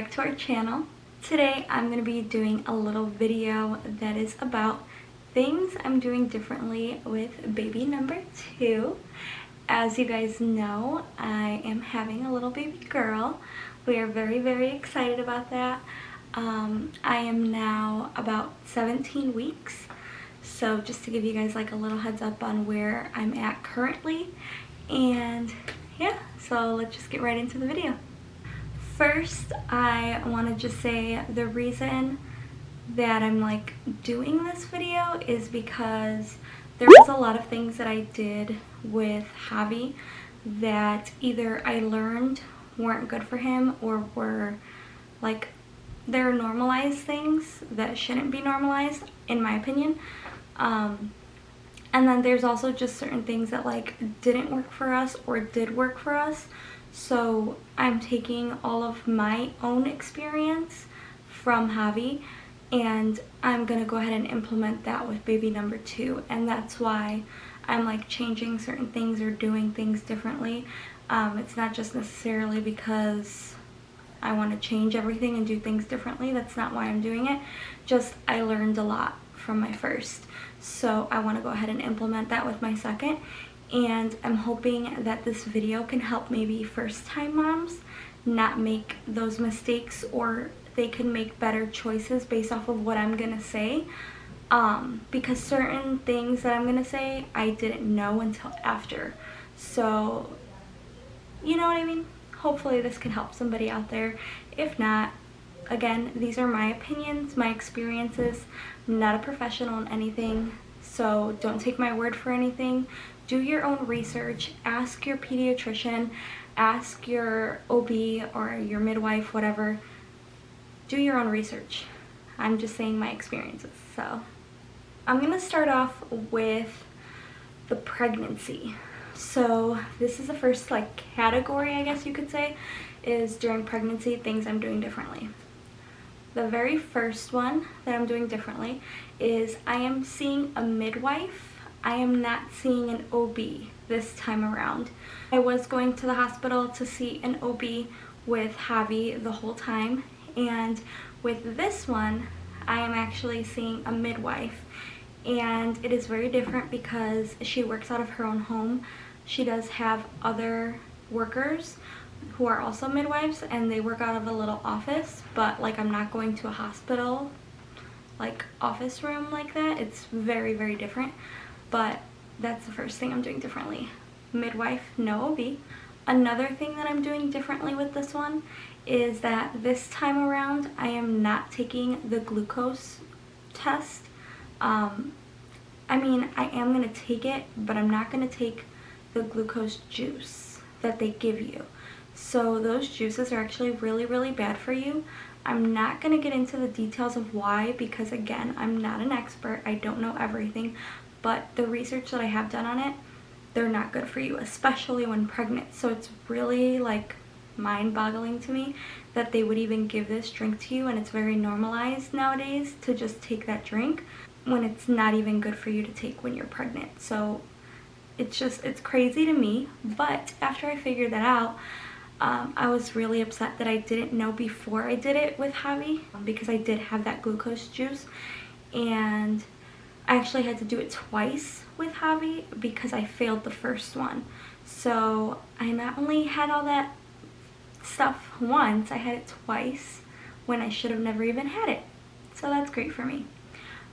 back to our channel. Today I'm going to be doing a little video that is about things I'm doing differently with baby number 2. As you guys know, I am having a little baby girl. We are very excited about that. I am now about 17 weeks. So just to give you guys like a little heads up on where I'm at currently. And yeah, so let's just get right into the video. First, I want to just say the reason that I'm like doing this video is because there was a lot of things that I did with Javi that either I learned weren't good for him or were like they're normalized things that shouldn't be normalized in my opinion. And then there's also just certain things that like didn't work for us or did work for us. So I'm taking all of my own experience from Javi and I'm gonna go ahead and implement that with baby number 2, and that's why I'm like changing certain things or doing things differently. It's not just necessarily because I want to change everything and do things differently. That's not why I'm doing it. Just I learned a lot from my first, so I want to go ahead and implement that with my second. And I'm hoping that this video can help maybe first-time moms not make those mistakes, or they can make better choices based off of what I'm gonna say. Because certain things that I'm gonna say I didn't know until after. So you know what I mean? Hopefully this can help somebody out there. If not, again, these are my opinions, my experiences. I'm not a professional in anything, so don't take my word for anything. Do your own research. Ask your pediatrician, ask your OB or your midwife, whatever. Do your own research. I'm just saying my experiences. So I'm gonna start off with the pregnancy. So this is the first like category, I guess you could say, is during pregnancy, things I'm doing differently. The very first one that I'm doing differently is I am seeing a midwife. I am not seeing an OB this time around. I was going to the hospital to see an OB with Javi the whole time, and with this one I am actually seeing a midwife, and it is very different because she works out of her own home. She does have other workers who are also midwives, and they work out of a little office, but like I'm not going to a hospital like office room like that. It's very different. But that's the first thing I'm doing differently. Midwife, no OB. Another thing that I'm doing differently with this one is that this time around I am not taking the glucose test. I mean, I am going to take it, but I'm not going to take the glucose juice that they give you. So those juices are actually really bad for you. I'm not going to get into the details of why, because again, I'm not an expert. I don't know everything. But the research that I have done on it, they're not good for you, especially when pregnant. So it's really like mind-boggling to me that they would even give this drink to you, and it's very normalized nowadays to just take that drink when it's not even good for you to take when you're pregnant. So it's crazy to me. But after I figured that out, I was really upset that I didn't know before I did it with Javi, because I did have that glucose juice, and I actually had to do it twice with Javi because I failed the first one. So I not only had all that stuff once, I had it twice when I should have never even had it. So that's great for me.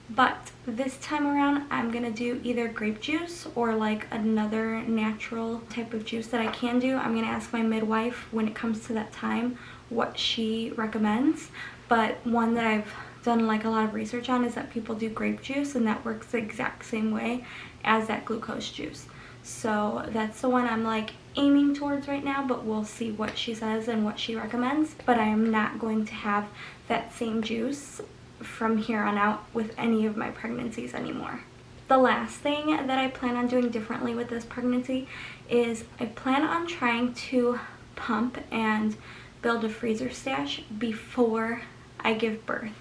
But this time around I'm gonna do either grape juice or like another natural type of juice that I can do. I'm gonna ask my midwife when it comes to that time what she recommends. But one that I've done like a lot of research on is that people do grape juice, and that works the exact same way as that glucose juice. So that's the one I'm like aiming towards right now, but we'll see what she says and what she recommends. But I am not going to have that same juice from here on out with any of my pregnancies anymore. The last thing that I plan on doing differently with this pregnancy is I plan on trying to pump and build a freezer stash before I give birth.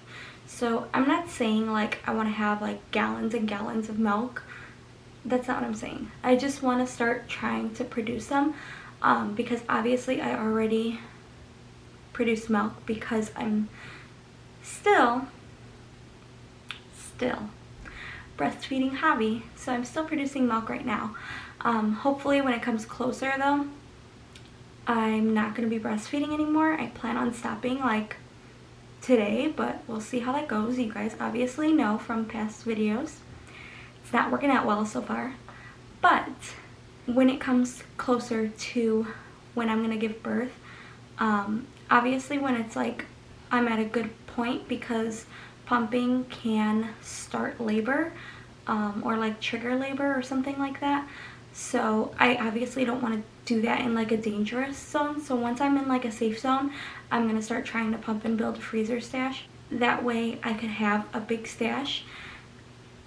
So I'm not saying like I want to have like gallons and gallons of milk. That's not what I'm saying. I just want to start trying to produce them because obviously I already produce milk because I'm still breastfeeding Javi, so I'm still producing milk right now. Hopefully when it comes closer though, I'm not going to be breastfeeding anymore. I plan on stopping like today, but we'll see how that goes. You guys obviously know from past videos it's not working out well so far, but when it comes closer to when I'm going to give birth, obviously when it's like I'm at a good point, because pumping can start labor or like trigger labor or something like that. So I obviously don't want to do that in like a dangerous zone. So once I'm in like a safe zone, I'm going to start trying to pump and build a freezer stash. That way I could have a big stash.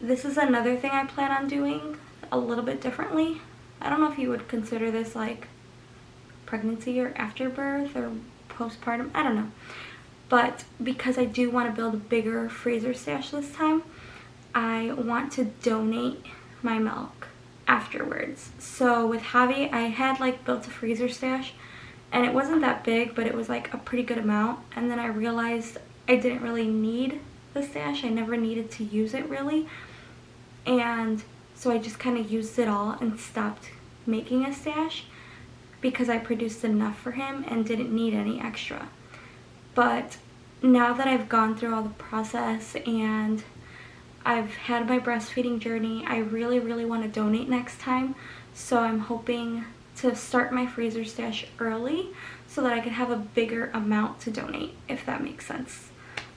This is another thing I plan on doing a little bit differently. I don't know if you would consider this like pregnancy or afterbirth or postpartum, I don't know. But because I do want to build a bigger freezer stash this time, I want to donate my milk afterwards. So with Javi, I had like built a freezer stash and it wasn't that big, but it was like a pretty good amount. And then I realized I didn't really need the stash. I never needed to use it really. And so I just kind of used it all and stopped making a stash because I produced enough for him and didn't need any extra. But now that I've gone through all the process and I've had my breastfeeding journey, I really want to donate next time. So I'm hoping to start my freezer stash early so that I could have a bigger amount to donate, if that makes sense.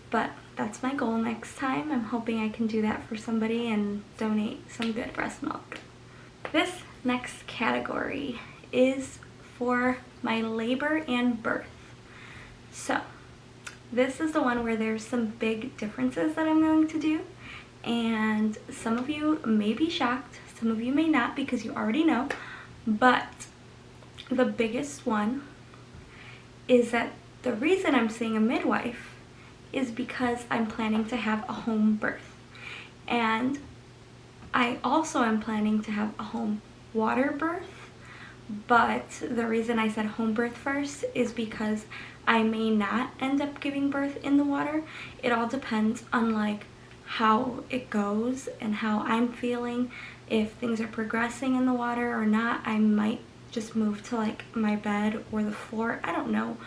But that's my goal next time. I'm hoping I can do that for somebody and donate some good breast milk. This next category is for my labor and birth. So this is the one where there's some big differences that I'm going to do. And some of you may be shocked, some of you may not because you already know, but the biggest one is that the reason I'm seeing a midwife is because I'm planning to have a home birth. And I also am planning to have a home water birth, but the reason I said home birth first is because I may not end up giving birth in the water. It all depends on like how it goes and how I'm feeling. If things are progressing in the water or not, I might just move to like my bed or the floor. I don't know.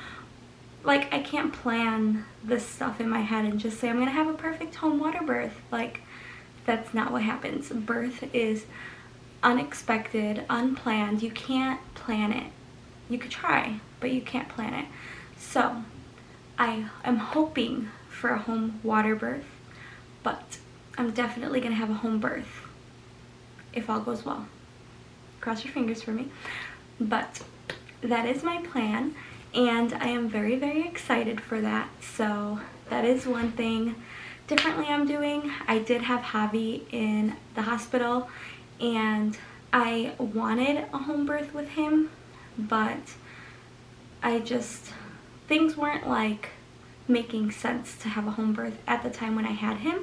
Like, I can't plan this stuff in my head and just say I'm gonna have a perfect home water birth. Like, that's not what happens. Birth is unexpected, unplanned. You can't plan it. You could try, but you can't plan it. So I am hoping for a home water birth, but I'm definitely gonna have a home birth if all goes well. Cross your fingers for me. But that is my plan, and I am very excited for that. So that is one thing differently I'm doing. I did have Javi in the hospital and I wanted a home birth with him, but things weren't like making sense to have a home birth at the time when I had him.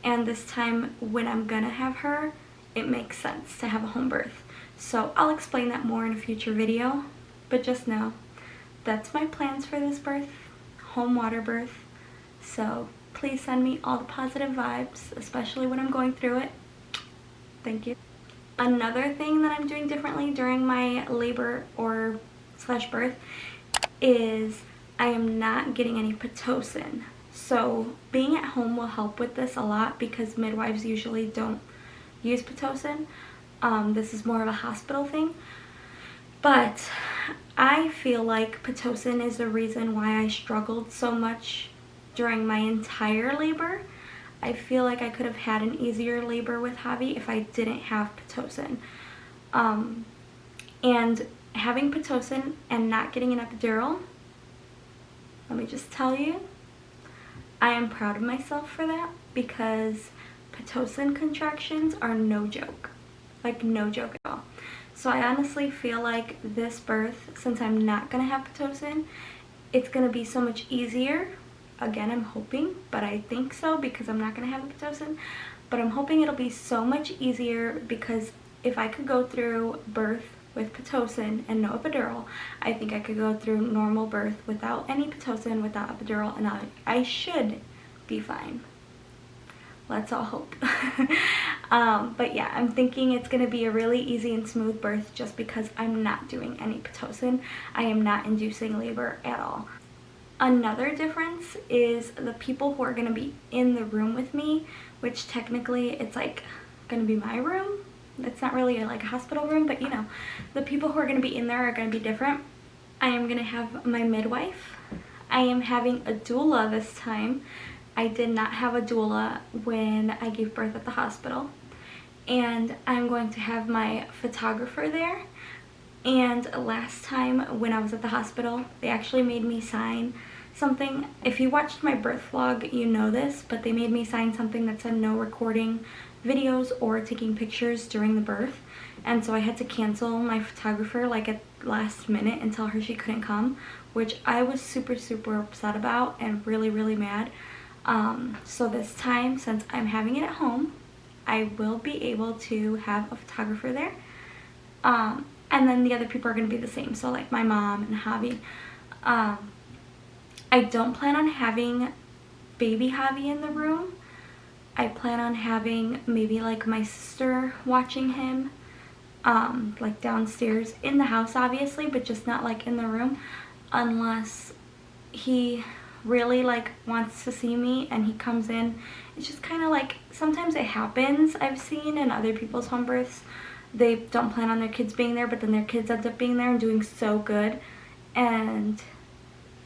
And this time when I'm gonna have her, it makes sense to have a home birth. So I'll explain that more in a future video, but just know that's my plans for this birth, home water birth. So please send me all the positive vibes, especially when I'm going through it. Thank you. Another thing that I'm doing differently during my labor or / birth is I am not getting any Pitocin. So being at home will help with this a lot because midwives usually don't use Pitocin. This is more of a hospital thing. But I feel like Pitocin is the reason why I struggled so much during my entire labor. I feel like I could have had an easier labor with Javi if I didn't have Pitocin. And having Pitocin and not getting an epidural, let me just tell you, I am proud of myself for that because Pitocin contractions are no joke. Like, no joke at all. So I honestly feel like this birth, since I'm not going to have Pitocin, it's going to be so much easier. Again, I'm hoping, but I think so because I'm not going to have a Pitocin. But I'm hoping it'll be so much easier because if I could go through birth with Pitocin and no epidural. I think I could go through normal birth without any Pitocin, without epidural, and I should be fine. Let's all hope. But yeah, I'm thinking it's going to be a really easy and smooth birth just because I'm not doing any Pitocin. I am not inducing labor at all. Another difference is the people who are going to be in the room with me, which technically it's like going to be my room. It's not really like a hospital room, but you know, the people who are going to be in there are going to be different. I am going to have my midwife. I am having a doula this time. I did not have a doula when I gave birth at the hospital. And I'm going to have my photographer there. And last time when I was at the hospital, they actually made me sign something. If you watched my birth vlog, you know this, but they made me sign something that said no recording videos or taking pictures during the birth. And so I had to cancel my photographer like at last minute and tell her she couldn't come, which I was super upset about and really mad. So this time, since I'm having it at home, I will be able to have a photographer there. And then the other people are going to be the same, so like my mom and Javi. I don't plan on having baby Javi in the room. I plan on having maybe like my sister watching him, like downstairs in the house obviously, but just not like in the room, unless he really like wants to see me and he comes in. It's just kind of like, sometimes it happens, I've seen in other people's home births. They don't plan on their kids being there, but then their kids end up being there and doing so good. And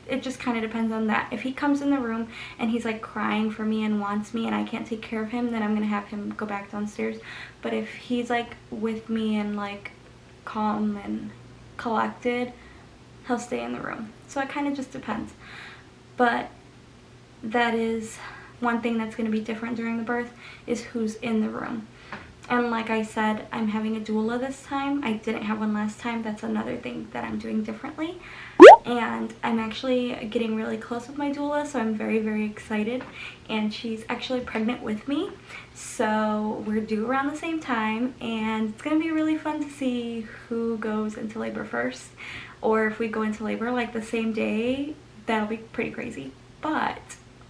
it just kind of depends on that. If he comes in the room and he's like crying for me and wants me and I can't take care of him, then I'm gonna have him go back downstairs. But if he's like with me and like calm and collected, he'll stay in the room. So it kind of just depends. But that is one thing that's going to be different during the birth, is who's in the room. And like I said, I'm having a doula this time. I didn't have one last time. That's another thing that I'm doing differently. And I'm actually getting really close with my doula, so I'm very excited. And she's actually pregnant with me, so we're due around the same time, and it's going to be really fun to see who goes into labor first, or if we go into labor like the same day. That'll be pretty crazy, but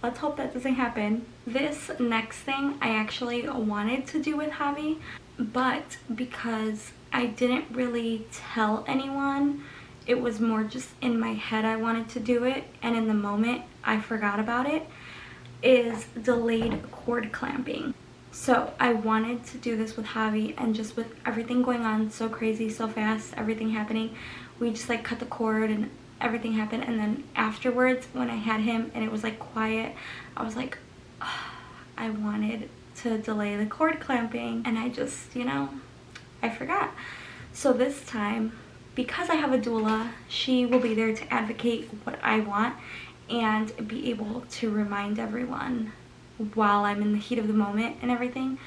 let's hope that doesn't happen. This next thing I actually wanted to do with Javi, but because I didn't really tell anyone, it was more just in my head I wanted to do it, and in the moment I forgot about it, is delayed cord clamping. So I wanted to do this with Javi, and just with everything going on so crazy, so fast, everything happening, we just like cut the cord and everything happened. And then afterwards, when I had him and it was like quiet, I was like, oh, I wanted to delay the cord clamping, and I just, you know, I forgot. So this time, because I have a doula, she will be there to advocate what I want and be able to remind everyone while I'm in the heat of the moment and everything,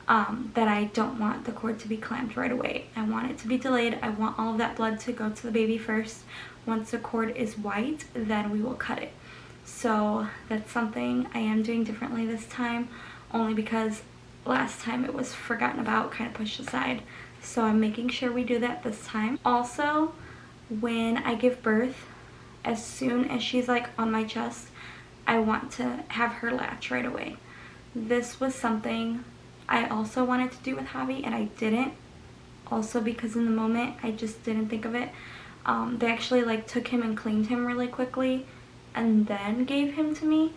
that I don't want the cord to be clamped right away. I want it to be delayed. I want all of that blood to go to the baby first. Once the cord is white, then we will cut it. So that's something I am doing differently this time, only because last time it was forgotten about, kind of pushed aside. So I'm making sure we do that this time. Also, when I give birth, as soon as she's like on my chest, I want to have her latch right away. This was something I also wanted to do with Javi, and I didn't. Also because in the moment, I just didn't think of it. They actually like took him and cleaned him really quickly and then gave him to me.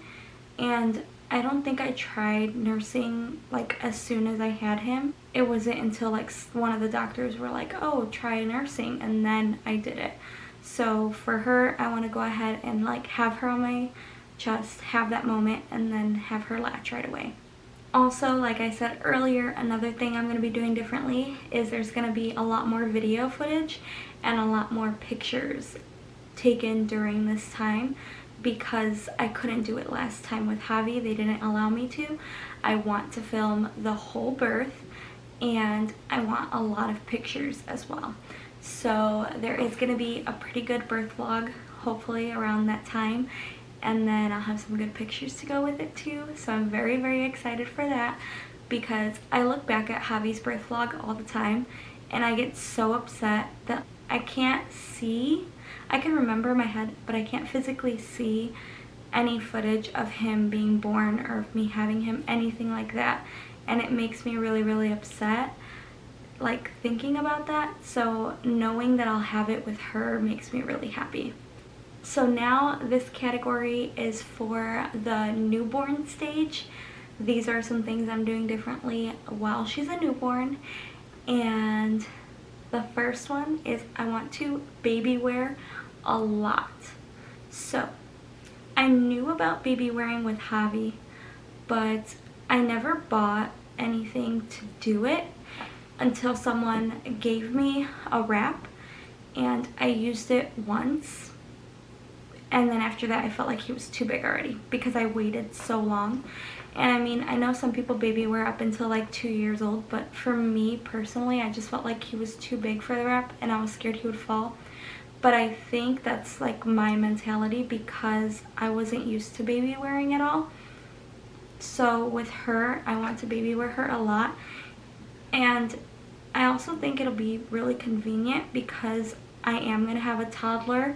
And I don't think I tried nursing like as soon as I had him. It wasn't until like one of the doctors were like, oh, try nursing, and then I did it. So for her, I want to go ahead and like have her on my chest, have that moment, and then have her latch right away. Also, like I said earlier, another thing I'm going to be doing differently is there's going to be a lot more video footage and a lot more pictures taken during this time, because I couldn't do it last time with Javi. They didn't allow me to. I want to film the whole birth, and I want a lot of pictures as well. So there is going to be a pretty good birth vlog, hopefully around that time. And then I'll have some good pictures to go with it too. So I'm very excited for that, because I look back at Javi's birth vlog all the time and I get so upset that I can't see. I can remember in my head, but I can't physically see any footage of him being born or of me having him, anything like that. And it makes me really, really upset, like thinking about that. So knowing that I'll have it with her makes me really happy. So now this category is for the newborn stage. These are some things I'm doing differently while she's a newborn. And the first one is I want to baby wear a lot. So I knew about baby wearing with Javi, but I never bought anything to do it until someone gave me a wrap, and I used it once, and then after that I felt like he was too big already because I waited so long. And I mean, I know some people baby wear up until like 2 years old, but for me personally, I just felt like he was too big for the wrap and I was scared he would fall. But I think that's like my mentality because I wasn't used to baby wearing at all. So with her, I want to baby wear her a lot. And I also think it'll be really convenient because I am going to have a toddler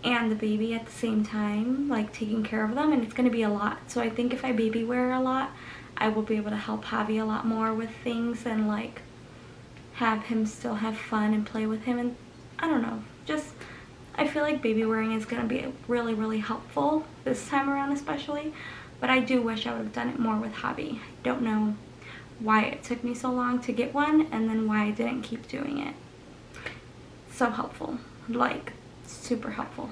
and the baby at the same time, like taking care of them, and it's going to be a lot. So I think if I baby wear a lot, I will be able to help Javi a lot more with things and like have him still have fun and play with him. And I don't know, just I feel like baby wearing is going to be really, really helpful this time around especially. But I do wish I would have done it more with Javi. I don't know why it took me so long to get one and then why I didn't keep doing it. So helpful, like super helpful.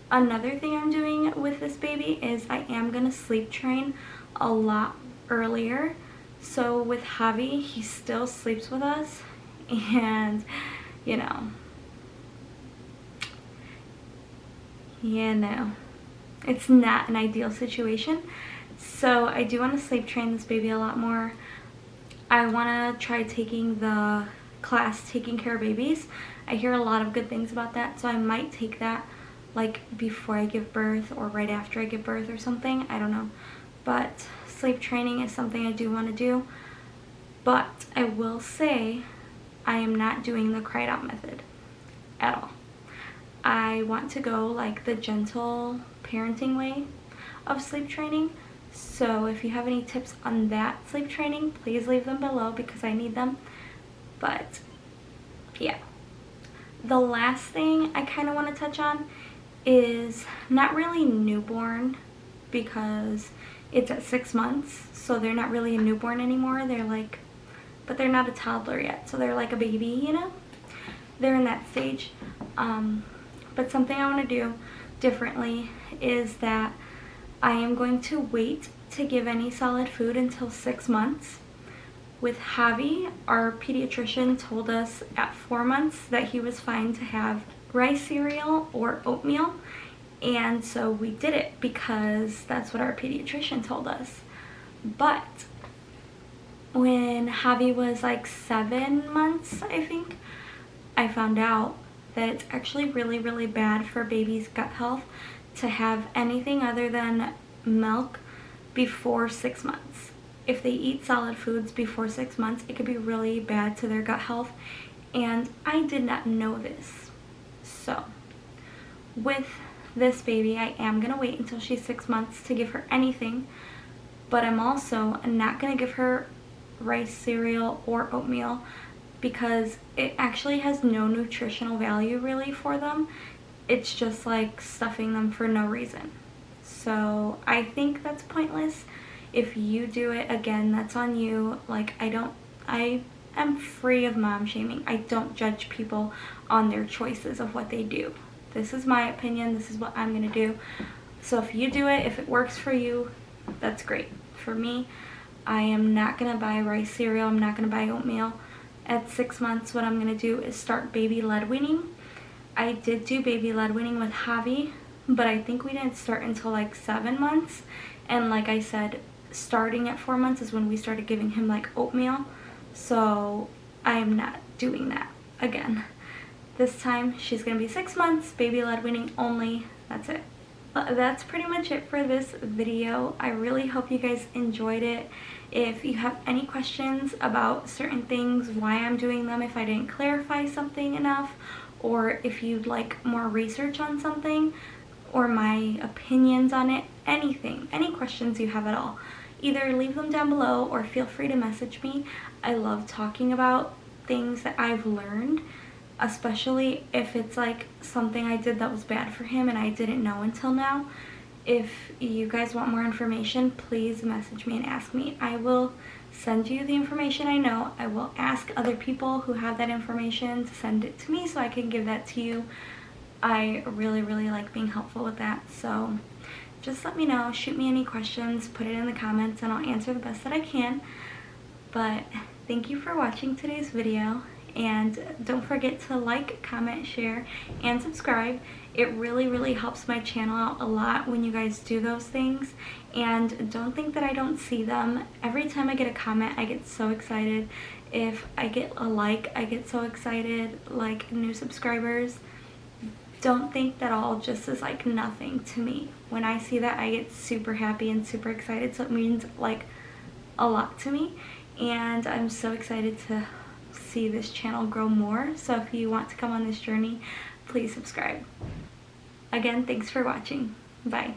Another thing I'm doing with this baby is I am going to sleep train a lot earlier. So with Javi, he still sleeps with us, and you know, it's not an ideal situation. So I do want to sleep train this baby a lot more. I want to try taking the class Taking Care of Babies. I hear a lot of good things about that, so I might take that like before I give birth or right after I give birth or something. I don't know. But sleep training is something I do want to do. But I will say I am not doing the cried out method at all. I want to go like the gentle parenting way of sleep training. So if you have any tips on that sleep training, please leave them below because I need them. But yeah. The last thing I kind of want to touch on is not really newborn because it's at 6 months, so they're not really a newborn anymore. They're like, but they're not a toddler yet, so they're like a baby, you know? They're in that stage. But something I want to do differently is that I am going to wait to give any solid food until 6 months. With Javi, our pediatrician told us at 4 months that he was fine to have rice cereal or oatmeal, and so we did it because that's what our pediatrician told us. But when Javi was like 7 months, I think, I found out that it's actually really, really bad for baby's gut health to have anything other than milk before 6 months. If they eat solid foods before 6 months, it could be really bad to their gut health, and I did not know this. So with this baby, I am going to wait until she's 6 months to give her anything, but I'm also not going to give her rice cereal or oatmeal because it actually has no nutritional value really for them. It's just like stuffing them for no reason. So I think that's pointless. If you do it, again, that's on you. Like, I am free of mom shaming. I don't judge people on their choices of what they do. This is my opinion. This is what I'm going to do. So if you do it, if it works for you, that's great. For me, I am not going to buy rice cereal. I'm not going to buy oatmeal. At 6 months, what I'm going to do is start baby lead weaning. I did do baby lead weaning with Javi, but I think we didn't start until like 7 months. And like I said, starting at 4 months is when we started giving him like oatmeal. So I am not doing that again. This time she's going to be 6 months, baby lead weaning only. That's it. But that's pretty much it for this video. I really hope you guys enjoyed it. If you have any questions about certain things, why I'm doing them, if I didn't clarify something enough, or if you'd like more research on something, or my opinions on it, anything, any questions you have at all, either leave them down below or feel free to message me. I love talking about things that I've learned, especially if it's like something I did that was bad for him and I didn't know until now. If you guys want more information, please message me and ask me. I will send you the information I know. I will ask other people who have that information to send it to me so I can give that to you. I really like being helpful with that, so just let me know, shoot me any questions, put it in the comments, and I'll answer the best that I can. But thank you for watching today's video, and don't forget to like, comment, share, and subscribe. It really helps my channel out a lot when you guys do those things, and don't think that I don't see them. Every time I get a comment, I get so excited. If I get a like, I get so excited, like new subscribers. Don't think that all just is like nothing to me. When I see that, I get super happy and super excited, so it means like a lot to me, and I'm so excited to see this channel grow more. So if you want to come on this journey, please subscribe. Again, thanks for watching. Bye.